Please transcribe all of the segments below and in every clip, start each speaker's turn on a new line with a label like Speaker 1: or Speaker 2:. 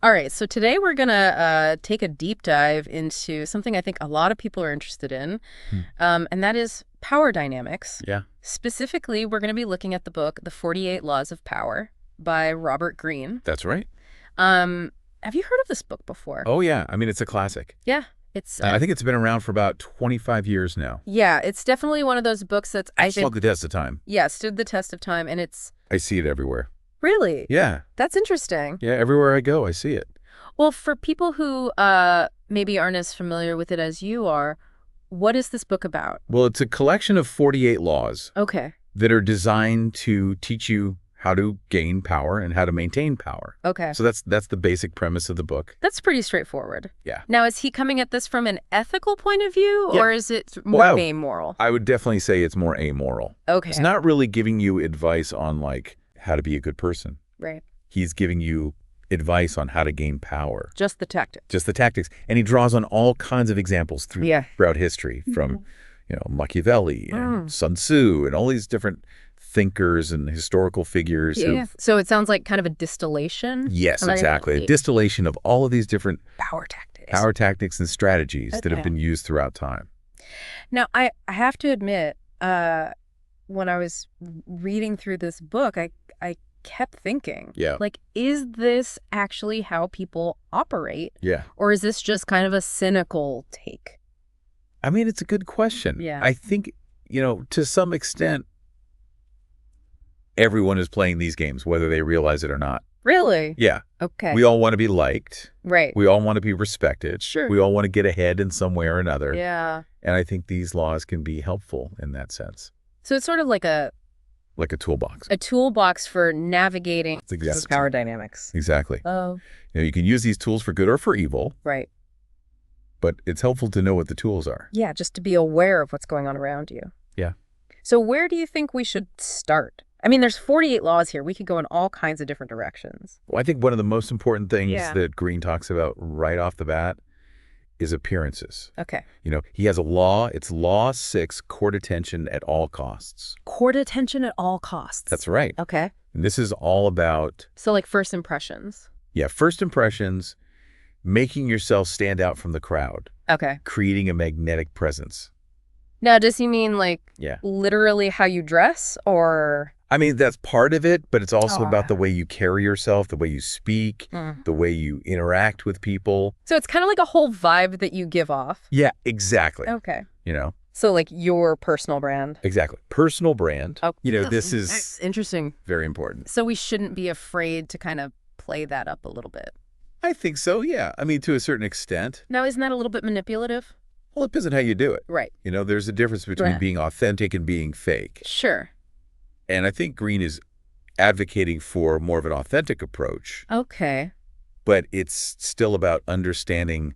Speaker 1: All right, so today we're going to take a deep dive into something I think a lot of people are interested in,
Speaker 2: Hmm.
Speaker 1: and that is power dynamics.
Speaker 2: Yeah,
Speaker 1: Specifically, we're going to be looking at the book, The 48 Laws of Power by Robert Greene.
Speaker 2: that's right.
Speaker 1: Um, have you heard of this book before?
Speaker 2: Oh, yeah. I mean, it's a classic.
Speaker 1: Yeah, it's
Speaker 2: I think it's been around for about 25 years now.
Speaker 1: yeah, it's definitely one of those books that's I
Speaker 2: Stood
Speaker 1: think
Speaker 2: the test of time.
Speaker 1: yeah, stood the test of time, and it's
Speaker 2: I see it everywhere.
Speaker 1: really
Speaker 2: Yeah.
Speaker 1: that's interesting.
Speaker 2: Yeah, everywhere I go, I see it.
Speaker 1: Well, for people who maybe aren't as familiar with it as you are, what is this book about?
Speaker 2: Well, it's a collection of 48 laws
Speaker 1: Okay.
Speaker 2: that are designed to teach you how to gain power and how to maintain power.
Speaker 1: Okay.
Speaker 2: So that's the basic premise of the book.
Speaker 1: That's pretty straightforward.
Speaker 2: Yeah.
Speaker 1: Now, is he coming at this from an ethical point of view,
Speaker 2: Yeah.
Speaker 1: or is it more
Speaker 2: Well,
Speaker 1: amoral?
Speaker 2: I would definitely say it's more amoral.
Speaker 1: Okay.
Speaker 2: It's not really giving you advice on, like, how to be a good person.
Speaker 1: Right.
Speaker 2: He's giving you advice on how to gain power.
Speaker 1: Just the tactic.
Speaker 2: Just the tactics. And he draws on all kinds of examples
Speaker 1: Yeah.
Speaker 2: throughout history from, Machiavelli and Sun Tzu and all these different thinkers and historical figures.
Speaker 1: Yeah. So it sounds like kind of a distillation.
Speaker 2: Yes,
Speaker 1: Like-
Speaker 2: exactly. A distillation of all of these different
Speaker 1: Power tactics.
Speaker 2: power tactics and strategies that
Speaker 1: Okay.
Speaker 2: have been used throughout time.
Speaker 1: Now, I have to admit, when I was reading through this book, I kept thinking,
Speaker 2: Yeah.
Speaker 1: like, is this actually how people operate,
Speaker 2: Yeah.
Speaker 1: or is this just kind of a cynical take?
Speaker 2: I mean, it's a good question.
Speaker 1: Yeah.
Speaker 2: I think, to some extent, everyone is playing these games, whether they realize it or not.
Speaker 1: Really?
Speaker 2: Yeah.
Speaker 1: Okay.
Speaker 2: We all want to be liked.
Speaker 1: Right.
Speaker 2: We all want to be respected.
Speaker 1: Sure.
Speaker 2: We all want to get ahead in some way or another.
Speaker 1: Yeah.
Speaker 2: And I think these laws can be helpful in that sense,
Speaker 1: So it's sort of like a
Speaker 2: toolbox.
Speaker 1: toolbox for navigating
Speaker 2: That's exactly.
Speaker 1: power dynamics.
Speaker 2: Exactly.
Speaker 1: Oh,
Speaker 2: You can use these tools for good or for evil,
Speaker 1: right.
Speaker 2: but it's helpful to know what the tools are.
Speaker 1: Yeah, just to be aware of what's going on around you.
Speaker 2: Yeah.
Speaker 1: So where do you think we should start? I mean, there's 48 laws here. We could go in all kinds of different directions.
Speaker 2: Well, I think one of the most important things
Speaker 1: Yeah.
Speaker 2: that Greene talks about right off the bat is appearances.
Speaker 1: Okay.
Speaker 2: He has a law. It's Law 6, court attention at all costs.
Speaker 1: Court attention at all costs.
Speaker 2: That's right.
Speaker 1: Okay.
Speaker 2: And this is all about,
Speaker 1: So like first impressions.
Speaker 2: first impressions, making yourself stand out from the crowd,
Speaker 1: Okay.
Speaker 2: creating a magnetic presence.
Speaker 1: Now, does he mean like
Speaker 2: Yeah.
Speaker 1: literally how you dress, or?
Speaker 2: I mean, that's part of it, but it's also
Speaker 1: Oh.
Speaker 2: about the way you carry yourself, the way you speak, the way you interact with people.
Speaker 1: So it's kind of like a whole vibe that you give off.
Speaker 2: Yeah, exactly.
Speaker 1: Okay.
Speaker 2: You know,
Speaker 1: So like your personal brand.
Speaker 2: exactly. Personal brand.
Speaker 1: Oh,
Speaker 2: This is
Speaker 1: that's interesting.
Speaker 2: very important.
Speaker 1: So we shouldn't be afraid to kind of play that up a little bit.
Speaker 2: I think so, yeah. I mean, to a certain extent.
Speaker 1: Now, isn't that a little bit manipulative?
Speaker 2: Well, it depends on how you do it.
Speaker 1: Right.
Speaker 2: There's a difference between
Speaker 1: Right.
Speaker 2: being authentic and being fake.
Speaker 1: Sure.
Speaker 2: And I think Greene is advocating for more of an authentic approach,
Speaker 1: Okay.
Speaker 2: but it's still about understanding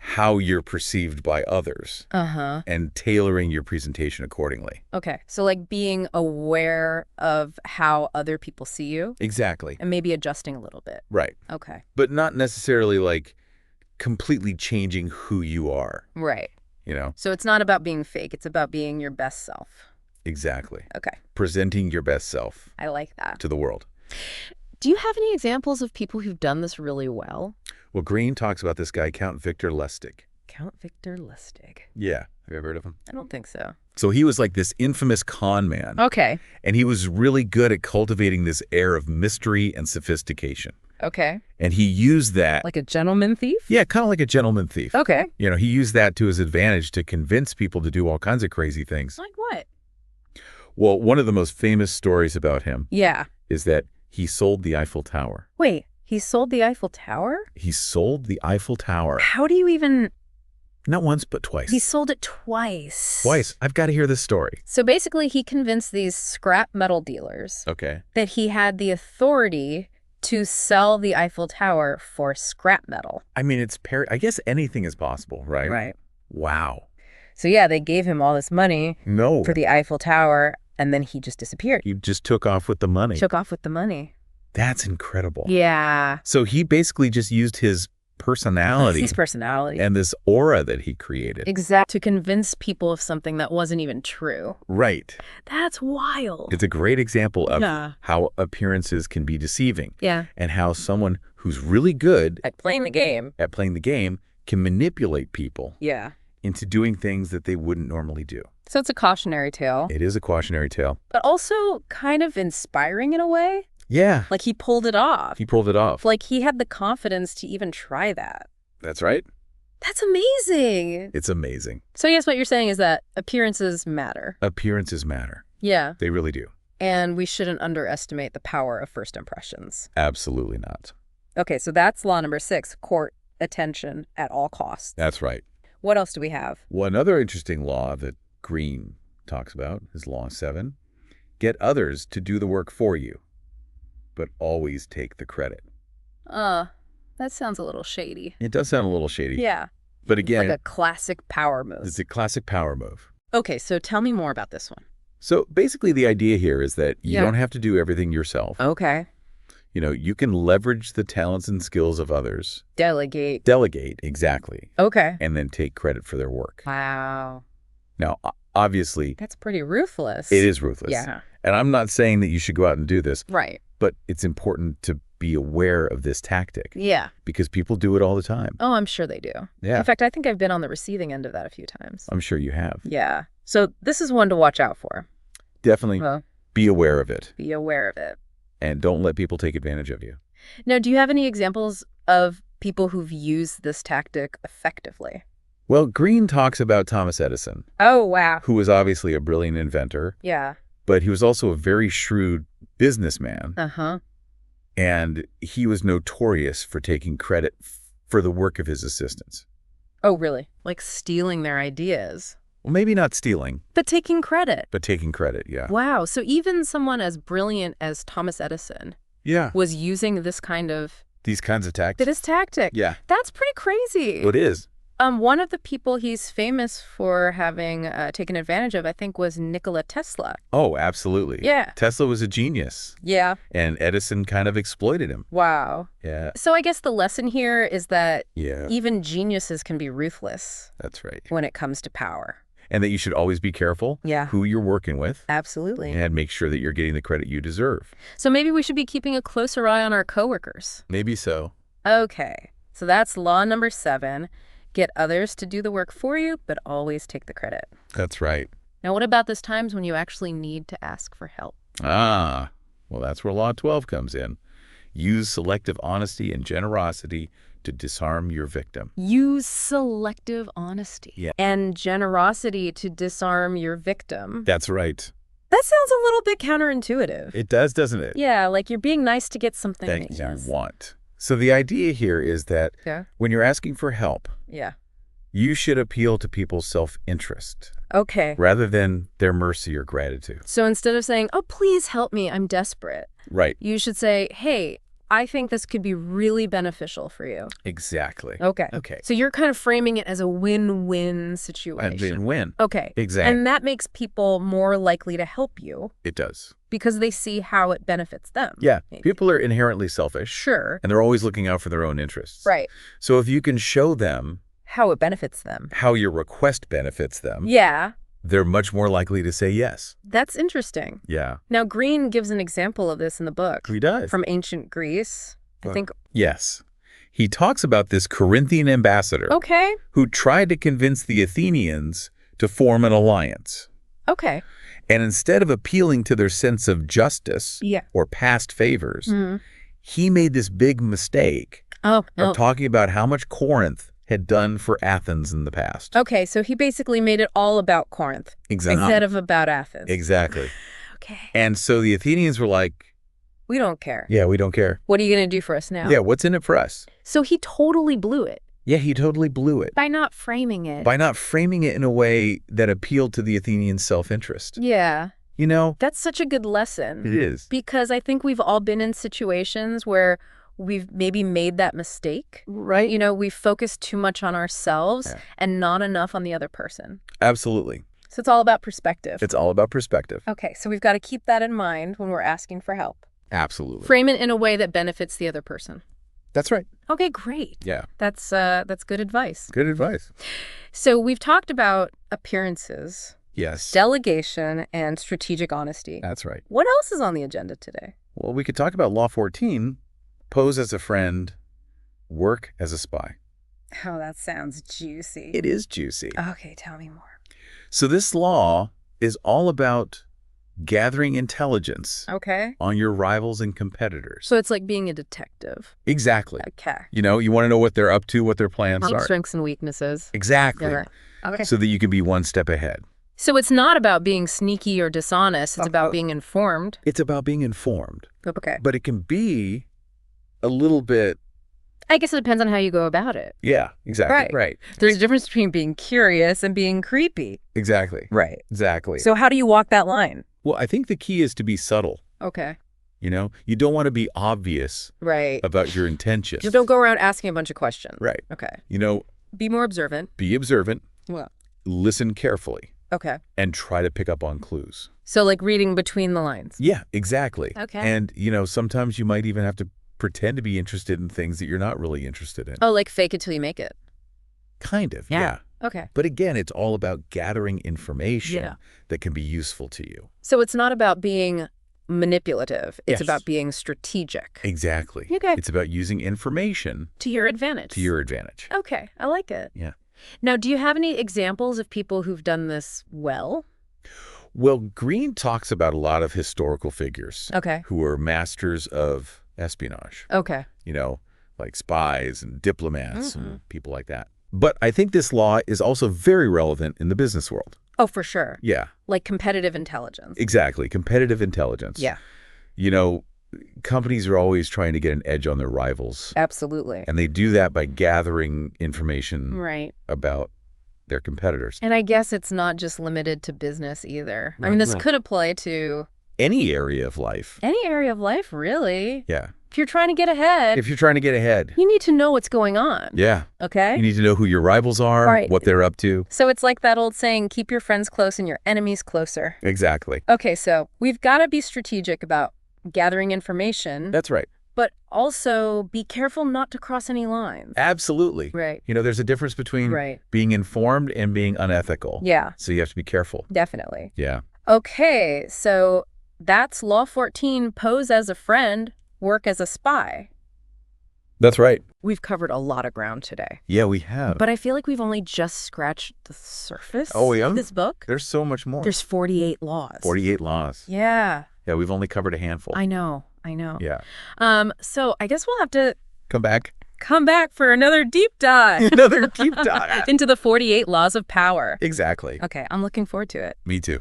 Speaker 2: how you're perceived by others
Speaker 1: Uh-huh.
Speaker 2: and tailoring your presentation accordingly.
Speaker 1: Okay. So like being aware of how other people see you
Speaker 2: Exactly.
Speaker 1: and maybe adjusting a little bit.
Speaker 2: Right.
Speaker 1: Okay.
Speaker 2: But not necessarily like completely changing who you are,
Speaker 1: Right. So it's not about being fake. It's about being your best self.
Speaker 2: Exactly.
Speaker 1: Okay.
Speaker 2: Presenting your best self
Speaker 1: I like that.
Speaker 2: to the world.
Speaker 1: Do you have any examples of people who've done this really well?
Speaker 2: Well, Greene talks about this guy, Count Victor Lustig.
Speaker 1: Count Victor Lustig.
Speaker 2: Yeah. Have you ever heard of him?
Speaker 1: I don't think so.
Speaker 2: So he was like this infamous con man.
Speaker 1: Okay.
Speaker 2: And he was really good at cultivating this air of mystery and sophistication.
Speaker 1: Okay.
Speaker 2: And he used that.
Speaker 1: Like a gentleman thief?
Speaker 2: Yeah, kind of like a gentleman thief.
Speaker 1: Okay.
Speaker 2: He used that to his advantage to convince people to do all kinds of crazy things.
Speaker 1: Like what?
Speaker 2: Well, one of the most famous stories about him
Speaker 1: Yeah.
Speaker 2: is that he sold the Eiffel Tower.
Speaker 1: Wait, he sold the Eiffel Tower?
Speaker 2: He sold the Eiffel Tower.
Speaker 1: How do you even...
Speaker 2: Not once, but twice.
Speaker 1: He sold it twice.
Speaker 2: Twice. I've got to hear this story.
Speaker 1: So basically, he convinced these scrap metal dealers
Speaker 2: Okay.
Speaker 1: that he had the authority to sell the Eiffel Tower for scrap metal.
Speaker 2: I mean, I guess anything is possible, right?
Speaker 1: Right.
Speaker 2: Wow.
Speaker 1: So yeah, they gave him all this money
Speaker 2: No.
Speaker 1: for the Eiffel Tower, and then he just disappeared.
Speaker 2: He just took off with the money.
Speaker 1: Took off with the money.
Speaker 2: That's incredible.
Speaker 1: Yeah.
Speaker 2: So he basically just used his personality.
Speaker 1: His personality.
Speaker 2: And this aura that he created.
Speaker 1: Exactly. To convince people of something that wasn't even true.
Speaker 2: Right.
Speaker 1: That's wild.
Speaker 2: It's a great example of
Speaker 1: Yeah.
Speaker 2: how appearances can be deceiving.
Speaker 1: Yeah.
Speaker 2: And how someone who's really good
Speaker 1: At playing the game.
Speaker 2: Can manipulate people
Speaker 1: Yeah.
Speaker 2: into doing things that they wouldn't normally do.
Speaker 1: So it's a cautionary tale.
Speaker 2: It is a cautionary tale.
Speaker 1: But also kind of inspiring in a way.
Speaker 2: Yeah.
Speaker 1: Like he pulled it off.
Speaker 2: He pulled it off.
Speaker 1: Like he had the confidence to even try that.
Speaker 2: That's right.
Speaker 1: That's amazing.
Speaker 2: It's amazing.
Speaker 1: So yes, what you're saying is that appearances matter.
Speaker 2: Appearances matter.
Speaker 1: Yeah.
Speaker 2: They really do.
Speaker 1: And we shouldn't underestimate the power of first impressions.
Speaker 2: Absolutely not.
Speaker 1: Okay, so that's law number 6, court attention at all costs.
Speaker 2: That's right.
Speaker 1: What else do we have?
Speaker 2: One other interesting law that Greene talks about is Law 7. Get others to do the work for you, but always take the credit.
Speaker 1: That sounds a little shady.
Speaker 2: It does sound a little shady.
Speaker 1: Yeah.
Speaker 2: But again,
Speaker 1: Like a classic power move.
Speaker 2: it's a classic power move.
Speaker 1: Okay, so tell me more about this one.
Speaker 2: So basically the idea here is that you
Speaker 1: Yeah.
Speaker 2: don't have to do everything yourself.
Speaker 1: Okay.
Speaker 2: You can leverage the talents and skills of others.
Speaker 1: Delegate.
Speaker 2: Delegate, exactly.
Speaker 1: Okay.
Speaker 2: And then take credit for their work.
Speaker 1: Wow.
Speaker 2: Now, obviously,
Speaker 1: That's pretty ruthless.
Speaker 2: it is ruthless.
Speaker 1: Yeah.
Speaker 2: And I'm not saying that you should go out and do this,
Speaker 1: Right.
Speaker 2: but it's important to be aware of this tactic
Speaker 1: Yeah.
Speaker 2: because people do it all the time.
Speaker 1: Oh, I'm sure they do.
Speaker 2: Yeah.
Speaker 1: In fact, I think I've been on the receiving end of that a few times.
Speaker 2: I'm sure you have.
Speaker 1: Yeah. So this is one to watch out for.
Speaker 2: Definitely
Speaker 1: Well,
Speaker 2: be aware of it
Speaker 1: be aware of it.
Speaker 2: and don't let people take advantage of you.
Speaker 1: Now, do you have any examples of people who've used this tactic effectively?
Speaker 2: Well, Greene talks about Thomas Edison,
Speaker 1: Oh, wow.
Speaker 2: who was obviously a brilliant inventor,
Speaker 1: Yeah.
Speaker 2: but he was also a very shrewd businessman.
Speaker 1: Uh-huh.
Speaker 2: And he was notorious for taking credit for the work of his assistants.
Speaker 1: Oh, really? Like stealing their ideas.
Speaker 2: Well, maybe not stealing,
Speaker 1: But taking credit.
Speaker 2: but taking credit, yeah.
Speaker 1: Wow. So even someone as brilliant as Thomas Edison
Speaker 2: Yeah.
Speaker 1: was using this kind of
Speaker 2: These kinds of tactics.
Speaker 1: this tactic.
Speaker 2: Yeah.
Speaker 1: That's pretty crazy.
Speaker 2: It is.
Speaker 1: One of the people he's famous for having taken advantage of, I think, was Nikola Tesla.
Speaker 2: Oh, absolutely.
Speaker 1: Yeah.
Speaker 2: Tesla was a genius,
Speaker 1: Yeah.
Speaker 2: and Edison kind of exploited him.
Speaker 1: Wow.
Speaker 2: Yeah.
Speaker 1: So I guess the lesson here is that
Speaker 2: Yeah,
Speaker 1: even geniuses can be ruthless
Speaker 2: that's right.
Speaker 1: when it comes to power.
Speaker 2: And that you should always be careful
Speaker 1: Yeah.
Speaker 2: who you're working with
Speaker 1: Absolutely.
Speaker 2: and make sure that you're getting the credit you deserve.
Speaker 1: So maybe we should be keeping a closer eye on our coworkers.
Speaker 2: Maybe so.
Speaker 1: Okay. So that's law number 7. Get others to do the work for you, but always take the credit.
Speaker 2: That's right.
Speaker 1: Now, what about those times when you actually need to ask for help?
Speaker 2: Ah, well, that's where Law 12 comes in. Use selective honesty and generosity to disarm your victim.
Speaker 1: Use selective honesty
Speaker 2: Yeah.
Speaker 1: and generosity to disarm your victim.
Speaker 2: That's right.
Speaker 1: That sounds a little bit counterintuitive.
Speaker 2: It does, doesn't it?
Speaker 1: Yeah, like you're being nice to get something
Speaker 2: That
Speaker 1: that
Speaker 2: you want. So the idea here is that
Speaker 1: Yeah.
Speaker 2: when you're asking for help,
Speaker 1: Yeah.
Speaker 2: you should appeal to people's self-interest
Speaker 1: Okay.
Speaker 2: rather than their mercy or gratitude.
Speaker 1: So instead of saying, oh, please help me, I'm desperate,
Speaker 2: Right.
Speaker 1: you should say, hey, I think this could be really beneficial for you.
Speaker 2: Exactly.
Speaker 1: Okay.
Speaker 2: Okay.
Speaker 1: So you're kind of framing it as a win-win situation.
Speaker 2: And win.
Speaker 1: Okay.
Speaker 2: Exactly.
Speaker 1: And that makes people more likely to help you
Speaker 2: It does.
Speaker 1: because they see how it benefits them.
Speaker 2: Yeah.
Speaker 1: Maybe.
Speaker 2: People are inherently selfish.
Speaker 1: Sure.
Speaker 2: And they're always looking out for their own interests.
Speaker 1: Right.
Speaker 2: So if you can show them
Speaker 1: How it benefits them.
Speaker 2: how your request benefits them,
Speaker 1: Yeah.
Speaker 2: they're much more likely to say yes.
Speaker 1: That's interesting.
Speaker 2: Yeah.
Speaker 1: Now, Greene gives an example of this in the book
Speaker 2: He does.
Speaker 1: from ancient Greece. I think.
Speaker 2: Yes. He talks about this Corinthian ambassador
Speaker 1: Okay.
Speaker 2: who tried to convince the Athenians to form an alliance.
Speaker 1: Okay.
Speaker 2: And instead of appealing to their sense of justice
Speaker 1: Yeah.
Speaker 2: or past favors,
Speaker 1: Mhm.
Speaker 2: he made this big mistake
Speaker 1: Oh, no.
Speaker 2: of talking about how much Corinth had done for Athens in the past.
Speaker 1: Okay, so he basically made it all about Corinth instead of about Athens.
Speaker 2: Exactly.
Speaker 1: Okay.
Speaker 2: And so the Athenians were like,
Speaker 1: We don't care.
Speaker 2: yeah, we don't care.
Speaker 1: What are you going to do for us now?
Speaker 2: Yeah, what's in it for us?
Speaker 1: So he totally blew it
Speaker 2: Yeah, he totally blew it
Speaker 1: by not framing it.
Speaker 2: by not framing it in a way that appealed to the Athenians' self-interest.
Speaker 1: Yeah.
Speaker 2: You know,
Speaker 1: That's such a good lesson.
Speaker 2: it is.
Speaker 1: Because I think we've all been in situations where we've maybe made that mistake.
Speaker 2: Right.
Speaker 1: You know, we focus too much on ourselves
Speaker 2: Yeah.
Speaker 1: and not enough on the other person.
Speaker 2: Absolutely.
Speaker 1: So it's all about perspective.
Speaker 2: It's all about perspective.
Speaker 1: Okay, so we've got to keep that in mind when we're asking for help.
Speaker 2: Absolutely.
Speaker 1: Frame it in a way that benefits the other person.
Speaker 2: That's right.
Speaker 1: Okay, great.
Speaker 2: Yeah.
Speaker 1: That's good advice.
Speaker 2: Good advice.
Speaker 1: So we've talked about appearances,
Speaker 2: Yes.
Speaker 1: delegation, and strategic honesty.
Speaker 2: That's right.
Speaker 1: What else is on the agenda today?
Speaker 2: Well, we could talk about Law 14, pose as a friend, work as a spy.
Speaker 1: Oh, that sounds juicy.
Speaker 2: It is juicy.
Speaker 1: Okay, tell me more.
Speaker 2: So this law is all about gathering intelligence
Speaker 1: Okay.
Speaker 2: on your rivals and competitors.
Speaker 1: So it's like being a detective.
Speaker 2: Exactly.
Speaker 1: Okay.
Speaker 2: You know, you want to know what they're up to, what their plans are.
Speaker 1: Strengths and weaknesses.
Speaker 2: Exactly.
Speaker 1: Yeah. Okay.
Speaker 2: So that you can be one step ahead.
Speaker 1: So it's not about being sneaky or dishonest. It's about being informed.
Speaker 2: It's about being informed.
Speaker 1: Okay.
Speaker 2: But it can be a little bit.
Speaker 1: I guess it depends on how you go about it.
Speaker 2: Yeah, exactly. Right.
Speaker 1: There's a difference between being curious and being creepy.
Speaker 2: Exactly.
Speaker 1: Right.
Speaker 2: Exactly.
Speaker 1: So how do you walk that line?
Speaker 2: Well, I think the key is to be subtle.
Speaker 1: Okay.
Speaker 2: You know, you don't want to be obvious
Speaker 1: Right.
Speaker 2: about your intentions.
Speaker 1: Just don't go around asking a bunch of questions.
Speaker 2: Right.
Speaker 1: Okay.
Speaker 2: You know,
Speaker 1: Be more observant.
Speaker 2: be observant,
Speaker 1: Well.
Speaker 2: listen carefully,
Speaker 1: Okay.
Speaker 2: and try to pick up on clues.
Speaker 1: So like reading between the lines.
Speaker 2: Yeah, exactly.
Speaker 1: Okay.
Speaker 2: And, you know, sometimes you might even have to pretend to be interested in things that you're not really interested in.
Speaker 1: Oh, like fake it till you make it.
Speaker 2: Kind of, yeah.
Speaker 1: Okay.
Speaker 2: But again, it's all about gathering information
Speaker 1: Yeah.
Speaker 2: that can be useful to you.
Speaker 1: So it's not about being manipulative. It's
Speaker 2: Yes.
Speaker 1: about being strategic.
Speaker 2: Exactly.
Speaker 1: Okay.
Speaker 2: It's about using information
Speaker 1: To your advantage.
Speaker 2: to your advantage.
Speaker 1: Okay. I like it.
Speaker 2: Yeah.
Speaker 1: Now, do you have any examples of people who've done this well?
Speaker 2: Well, Greene talks about a lot of historical figures
Speaker 1: Okay.
Speaker 2: who are masters of espionage,
Speaker 1: Okay.
Speaker 2: you know, like spies and diplomats
Speaker 1: Mm-hmm.
Speaker 2: and people like that. But I think this law is also very relevant in the business world.
Speaker 1: Oh, for sure.
Speaker 2: Yeah,
Speaker 1: Like competitive intelligence.
Speaker 2: exactly. Competitive intelligence.
Speaker 1: Yeah,
Speaker 2: You know, companies are always trying to get an edge on their rivals.
Speaker 1: absolutely.
Speaker 2: And they do that by gathering information
Speaker 1: Right.
Speaker 2: about their competitors.
Speaker 1: And I guess it's not just limited to business either. I mean, this could apply to
Speaker 2: Any area of life.
Speaker 1: any area of life, really.
Speaker 2: Yeah.
Speaker 1: If you're trying to get ahead,
Speaker 2: If you're trying to get ahead.
Speaker 1: you need to know what's going on.
Speaker 2: Yeah.
Speaker 1: Okay?
Speaker 2: You need to know who your rivals are,
Speaker 1: Right.
Speaker 2: what they're up to.
Speaker 1: So it's like that old saying, keep your friends close and your enemies closer.
Speaker 2: Exactly.
Speaker 1: Okay, so we've got to be strategic about gathering information,
Speaker 2: That's right.
Speaker 1: but also be careful not to cross any lines.
Speaker 2: Absolutely.
Speaker 1: Right.
Speaker 2: You know, there's a difference between
Speaker 1: Right.
Speaker 2: being informed and being unethical.
Speaker 1: Yeah,
Speaker 2: So you have to be careful.
Speaker 1: definitely.
Speaker 2: Yeah.
Speaker 1: Okay, so that's Law 14, pose as a friend, work as a spy.
Speaker 2: That's right.
Speaker 1: We've covered a lot of ground today,
Speaker 2: Yeah, we have.
Speaker 1: but I feel like we've only just scratched the surface
Speaker 2: Oh, yeah?
Speaker 1: of this book.
Speaker 2: There's so much more.
Speaker 1: There's 48 laws.
Speaker 2: 48 laws.
Speaker 1: Yeah,
Speaker 2: Yeah, we've only covered a handful.
Speaker 1: I know.
Speaker 2: Yeah.
Speaker 1: So I guess we'll have to
Speaker 2: Come back.
Speaker 1: come back for another deep dive
Speaker 2: Another deep dive.
Speaker 1: into the 48 laws of power.
Speaker 2: Exactly.
Speaker 1: Okay, I'm looking forward to it.
Speaker 2: Me too.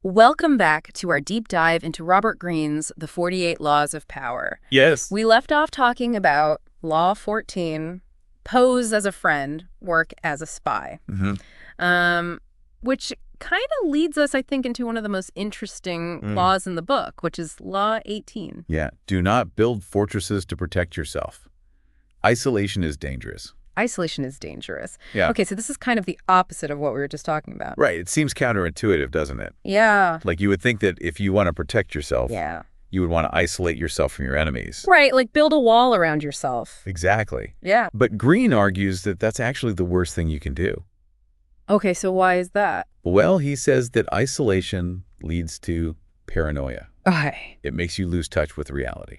Speaker 1: Welcome back to our deep dive into Robert Greene's The 48 Laws of Power.
Speaker 2: Yes.
Speaker 1: We left off talking about Law 14, pose as a friend, work as a spy, which kind of leads us, I think, into one of the most interesting laws in the book, which is Law 18.
Speaker 2: Yeah. Do not build fortresses to protect yourself. Isolation is dangerous.
Speaker 1: Isolation is dangerous.
Speaker 2: Yeah.
Speaker 1: Okay, so this is kind of the opposite of what we were just talking about.
Speaker 2: Right. It seems counterintuitive, doesn't it?
Speaker 1: Yeah.
Speaker 2: Like you would think that if you want to protect yourself,
Speaker 1: Yeah.
Speaker 2: you would want to isolate yourself from your enemies.
Speaker 1: Right, like build a wall around yourself.
Speaker 2: Exactly.
Speaker 1: Yeah.
Speaker 2: But Greene argues that that's actually the worst thing you can do.
Speaker 1: Okay, so why is that?
Speaker 2: Well, he says that isolation leads to paranoia.
Speaker 1: Okay.
Speaker 2: It makes you lose touch with reality.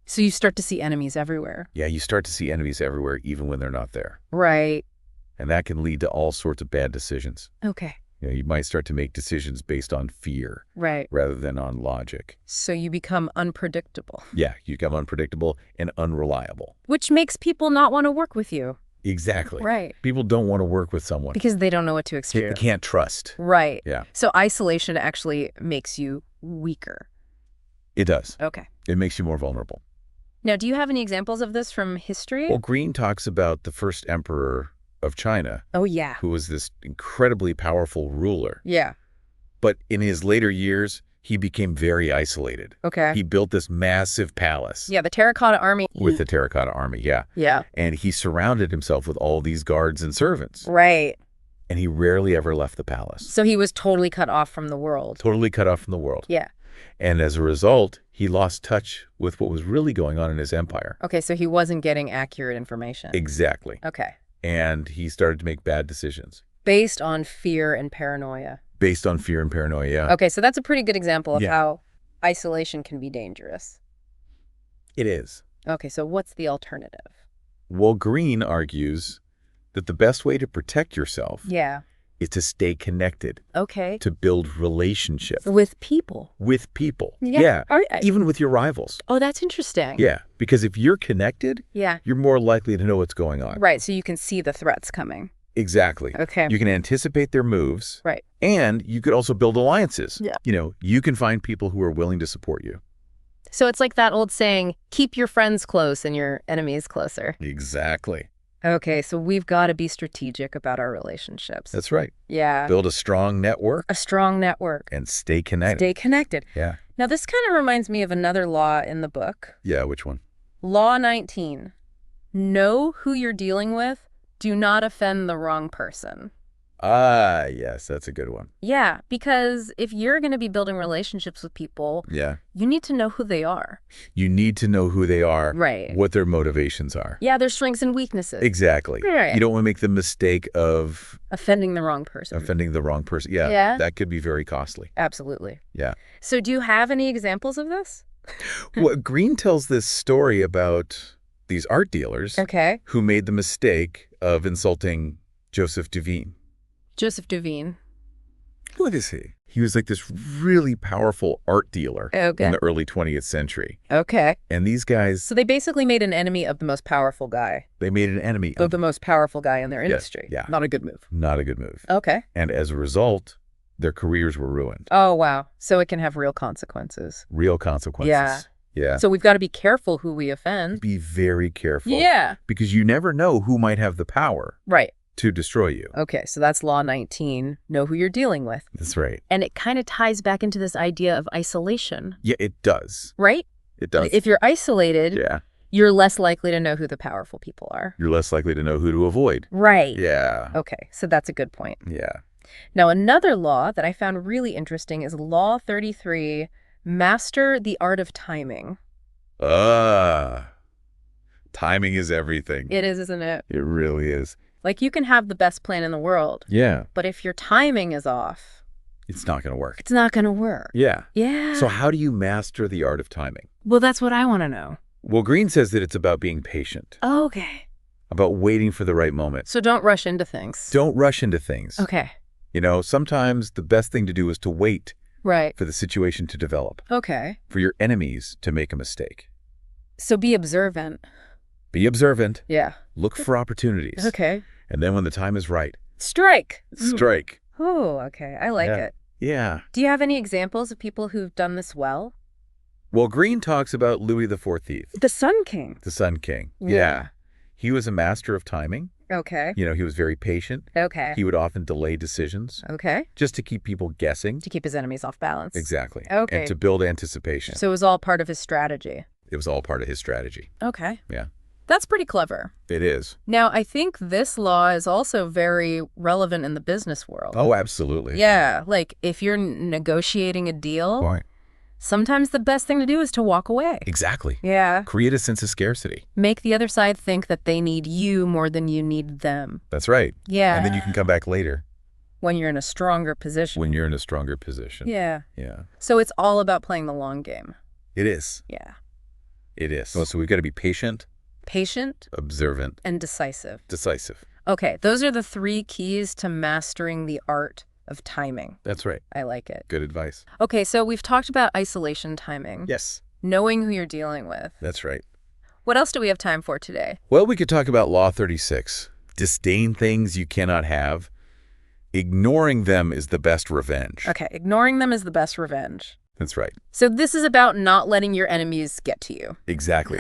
Speaker 1: So you start to see enemies everywhere.
Speaker 2: Yeah, you start to see enemies everywhere, even when they're not there.
Speaker 1: Right.
Speaker 2: And that can lead to all sorts of bad decisions.
Speaker 1: Okay.
Speaker 2: You know, you might start to make decisions based on fear
Speaker 1: Right.
Speaker 2: rather than on logic.
Speaker 1: So you become unpredictable,
Speaker 2: Yeah, you become unpredictable and unreliable.
Speaker 1: which makes people not want to work with you.
Speaker 2: Exactly.
Speaker 1: Right.
Speaker 2: People don't want to work with someone
Speaker 1: Because they don't know what to
Speaker 2: they
Speaker 1: expect.
Speaker 2: can't trust.
Speaker 1: Right.
Speaker 2: Yeah,
Speaker 1: So isolation actually makes you weaker.
Speaker 2: it does.
Speaker 1: Okay.
Speaker 2: It makes you more vulnerable.
Speaker 1: Now, do you have any examples of this from history?
Speaker 2: Well, Greene talks about the first emperor of China,
Speaker 1: Oh, yeah.
Speaker 2: who was this incredibly powerful ruler.
Speaker 1: Yeah.
Speaker 2: But in his later years, he became very isolated.
Speaker 1: Okay.
Speaker 2: He built this massive palace
Speaker 1: Yeah, the Terracotta Army.
Speaker 2: with the terracotta army, yeah.
Speaker 1: Yeah.
Speaker 2: And he surrounded himself with all these guards and servants.
Speaker 1: Right.
Speaker 2: And he rarely ever left the palace.
Speaker 1: So he was totally cut off from the world.
Speaker 2: Totally cut off from the world.
Speaker 1: Yeah.
Speaker 2: And as a result, he lost touch with what was really going on in his empire.
Speaker 1: Okay, so he wasn't getting accurate information.
Speaker 2: Exactly.
Speaker 1: Okay.
Speaker 2: And he started to make bad decisions.
Speaker 1: Based on fear and paranoia.
Speaker 2: Based on fear and paranoia, yeah.
Speaker 1: Okay, so that's a pretty good example of
Speaker 2: Yeah.
Speaker 1: how isolation can be dangerous.
Speaker 2: It is.
Speaker 1: Okay, so what's the alternative?
Speaker 2: Well, Greene argues that the best way to protect yourself
Speaker 1: Yeah.
Speaker 2: is to stay connected,
Speaker 1: Okay.
Speaker 2: to build relationships
Speaker 1: With people.
Speaker 2: with people.
Speaker 1: Yeah.
Speaker 2: Even with your rivals.
Speaker 1: Oh, that's interesting.
Speaker 2: Yeah, because if you're connected,
Speaker 1: Yeah.
Speaker 2: you're more likely to know what's going on.
Speaker 1: Right, so you can see the threats coming.
Speaker 2: Exactly.
Speaker 1: Okay.
Speaker 2: You can anticipate their moves.
Speaker 1: Right.
Speaker 2: And you could also build alliances.
Speaker 1: Yeah.
Speaker 2: You can find people who are willing to support you.
Speaker 1: So it's like that old saying, keep your friends close and your enemies closer.
Speaker 2: Exactly.
Speaker 1: Okay, so we've got to be strategic about our relationships.
Speaker 2: That's right.
Speaker 1: Yeah.
Speaker 2: Build a strong network
Speaker 1: A strong network.
Speaker 2: and stay connected.
Speaker 1: Stay connected.
Speaker 2: Yeah.
Speaker 1: Now, this kind of reminds me of another law in the book.
Speaker 2: Yeah, which one?
Speaker 1: Law 19. Know who you're dealing with. Do not offend the wrong person.
Speaker 2: Ah, yes, that's a good one.
Speaker 1: Yeah, because if you're going to be building relationships with people,
Speaker 2: Yeah.
Speaker 1: you need to know who they are.
Speaker 2: You need to know who they are,
Speaker 1: Right.
Speaker 2: what their motivations are.
Speaker 1: Yeah, their strengths and weaknesses.
Speaker 2: Exactly.
Speaker 1: Right.
Speaker 2: You don't want to make the mistake of
Speaker 1: Offending the wrong person.
Speaker 2: offending the wrong person. Yeah,
Speaker 1: Yeah.
Speaker 2: that could be very costly.
Speaker 1: Absolutely.
Speaker 2: Yeah.
Speaker 1: So do you have any examples of this?
Speaker 2: Well, Greene tells this story about these art dealers
Speaker 1: Okay.
Speaker 2: who made the mistake of insulting Joseph Duveen.
Speaker 1: Joseph Duveen.
Speaker 2: What is he? He was like this really powerful art dealer
Speaker 1: Okay.
Speaker 2: in the early 20th century.
Speaker 1: Okay.
Speaker 2: And these guys,
Speaker 1: So they basically made an enemy of the most powerful guy.
Speaker 2: they made an enemy
Speaker 1: Of
Speaker 2: of
Speaker 1: the most powerful guy in their industry.
Speaker 2: yeah.
Speaker 1: Not a good move.
Speaker 2: not a good move.
Speaker 1: Okay.
Speaker 2: And as a result, their careers were ruined.
Speaker 1: Oh, wow. So it can have real consequences.
Speaker 2: Real consequences.
Speaker 1: Yeah.
Speaker 2: Yeah.
Speaker 1: So we've got to be careful who we offend.
Speaker 2: Be very careful.
Speaker 1: Yeah.
Speaker 2: Because you never know who might have the power
Speaker 1: Right.
Speaker 2: to destroy you.
Speaker 1: Okay. So that's law 19. Know who you're dealing with.
Speaker 2: That's right.
Speaker 1: And it kind of ties back into this idea of isolation,
Speaker 2: Yeah, it does.
Speaker 1: right?
Speaker 2: It does.
Speaker 1: If you're isolated,
Speaker 2: Yeah.
Speaker 1: you're less likely to know who the powerful people are.
Speaker 2: You're less likely to know who to avoid.
Speaker 1: Right.
Speaker 2: Yeah.
Speaker 1: Okay. So that's a good point.
Speaker 2: Yeah.
Speaker 1: Now, another law that I found really interesting is Law 33, master the art of timing.
Speaker 2: Timing is everything.
Speaker 1: It is, isn't it?
Speaker 2: It really is.
Speaker 1: Like, you can have the best plan in the world,
Speaker 2: Yeah.
Speaker 1: but if your timing is off,
Speaker 2: It's not going to work.
Speaker 1: it's not going to work.
Speaker 2: Yeah.
Speaker 1: Yeah.
Speaker 2: So how do you master the art of timing?
Speaker 1: Well, that's what I want to know.
Speaker 2: Well, Greene says that it's about being patient,
Speaker 1: Okay.
Speaker 2: about waiting for the right moment.
Speaker 1: So don't rush into things.
Speaker 2: Don't rush into things.
Speaker 1: Okay.
Speaker 2: Sometimes the best thing to do is to wait
Speaker 1: Right.
Speaker 2: for the situation to develop,
Speaker 1: Okay.
Speaker 2: for your enemies to make a mistake.
Speaker 1: So be observant.
Speaker 2: Be observant,
Speaker 1: Yeah.
Speaker 2: look for opportunities,
Speaker 1: Okay.
Speaker 2: and then when the time is right,
Speaker 1: Strike.
Speaker 2: strike.
Speaker 1: Oh, okay. I like
Speaker 2: Yeah.
Speaker 1: it.
Speaker 2: Yeah.
Speaker 1: Do you have any examples of people who've done this well?
Speaker 2: Well, Greene talks about Louis XIV,
Speaker 1: The Sun King.
Speaker 2: the Sun King.
Speaker 1: Yeah.
Speaker 2: He was a master of timing.
Speaker 1: Okay.
Speaker 2: He was very patient.
Speaker 1: Okay.
Speaker 2: He would often delay decisions
Speaker 1: Okay.
Speaker 2: just to keep people guessing.
Speaker 1: To keep his enemies off balance.
Speaker 2: Exactly.
Speaker 1: Okay.
Speaker 2: And to build anticipation.
Speaker 1: So it was all part of his strategy.
Speaker 2: It was all part of his strategy.
Speaker 1: Okay.
Speaker 2: Yeah.
Speaker 1: That's pretty clever.
Speaker 2: It is.
Speaker 1: Now, I think this law is also very relevant in the business world.
Speaker 2: Oh, absolutely.
Speaker 1: Yeah. Like, if you're negotiating a deal,
Speaker 2: Right.
Speaker 1: sometimes the best thing to do is to walk away.
Speaker 2: Exactly.
Speaker 1: Yeah.
Speaker 2: Create a sense of scarcity.
Speaker 1: Make the other side think that they need you more than you need them.
Speaker 2: That's right.
Speaker 1: Yeah.
Speaker 2: And then you can come back later
Speaker 1: When you're in a stronger position.
Speaker 2: when you're in a stronger position.
Speaker 1: Yeah.
Speaker 2: Yeah.
Speaker 1: So it's all about playing the long game.
Speaker 2: It is.
Speaker 1: Yeah.
Speaker 2: It is. So we've got to be patient,
Speaker 1: Patient
Speaker 2: observant,
Speaker 1: and decisive.
Speaker 2: decisive.
Speaker 1: Okay, those are the 3 keys to mastering the art of timing.
Speaker 2: That's right.
Speaker 1: I like it.
Speaker 2: Good advice.
Speaker 1: Okay, so we've talked about isolation timing.
Speaker 2: Yes.
Speaker 1: Knowing who you're dealing with.
Speaker 2: That's right.
Speaker 1: What else do we have time for today?
Speaker 2: Well, we could talk about Law 36. Disdain things you cannot have. Ignoring them is the best revenge.
Speaker 1: Okay, ignoring them is the best revenge.
Speaker 2: That's right.
Speaker 1: So this is about not letting your enemies get to you.
Speaker 2: Exactly.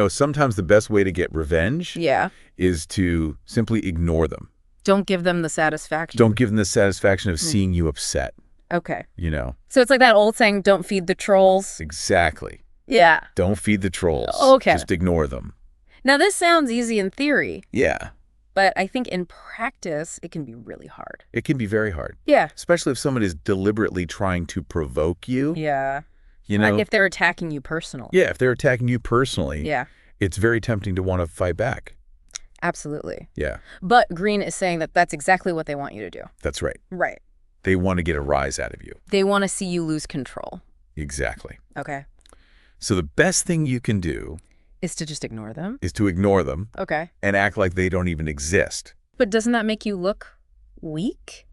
Speaker 2: Sometimes the best way to get revenge
Speaker 1: Yeah.
Speaker 2: is to simply ignore them.
Speaker 1: Don't give them the satisfaction.
Speaker 2: Don't give them the satisfaction of seeing you upset.
Speaker 1: Okay.
Speaker 2: So
Speaker 1: it's like that old saying, don't feed the trolls.
Speaker 2: exactly.
Speaker 1: Yeah.
Speaker 2: Don't feed the trolls.
Speaker 1: Okay.
Speaker 2: Just ignore them.
Speaker 1: Now this sounds easy in theory,
Speaker 2: Yeah.
Speaker 1: But I think in practice, it can be really hard.
Speaker 2: It can be very hard,
Speaker 1: Yeah.
Speaker 2: especially if someone is deliberately trying to provoke you.
Speaker 1: Yeah.
Speaker 2: You know?
Speaker 1: If they're attacking you personally.
Speaker 2: Yeah, if they're attacking you personally,
Speaker 1: Yeah.
Speaker 2: it's very tempting to want to fight back.
Speaker 1: Absolutely.
Speaker 2: Yeah,
Speaker 1: But Greene is saying that that's exactly what they want you to do.
Speaker 2: that's right.
Speaker 1: Right.
Speaker 2: They want to get a rise out of you.
Speaker 1: They want to see you lose control.
Speaker 2: Exactly.
Speaker 1: Okay.
Speaker 2: So the best thing you can do
Speaker 1: Is to just ignore them.
Speaker 2: is to ignore them
Speaker 1: Okay.
Speaker 2: and act like they don't even exist.
Speaker 1: But doesn't that make you look weak?